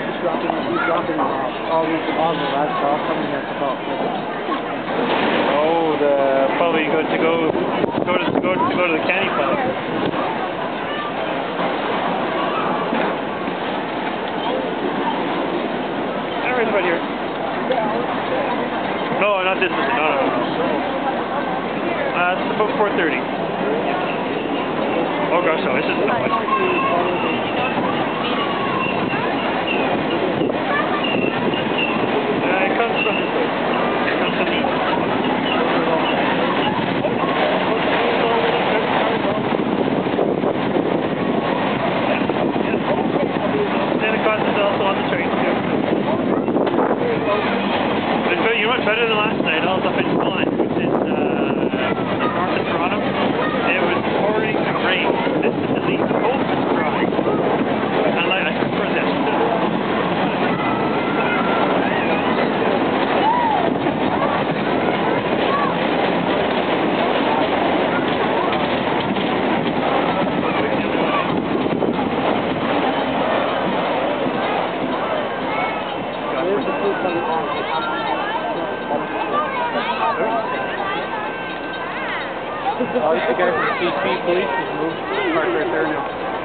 He's dropping all the lads off coming here to talk. Oh, probably to go to the candy plant. Right about here. No, not this one. No. It's about 4:30. Oh gosh, no, this isn't that much. It comes from this way. It comes from the east. Santa Claus is also on the train too. You're much better than last night. I was up in Vaughan, which is north of Toronto. It was pouring rain. This is at least cold but dry. I prefer this. Oh, the guy from CP Police has moved. Parked right there now.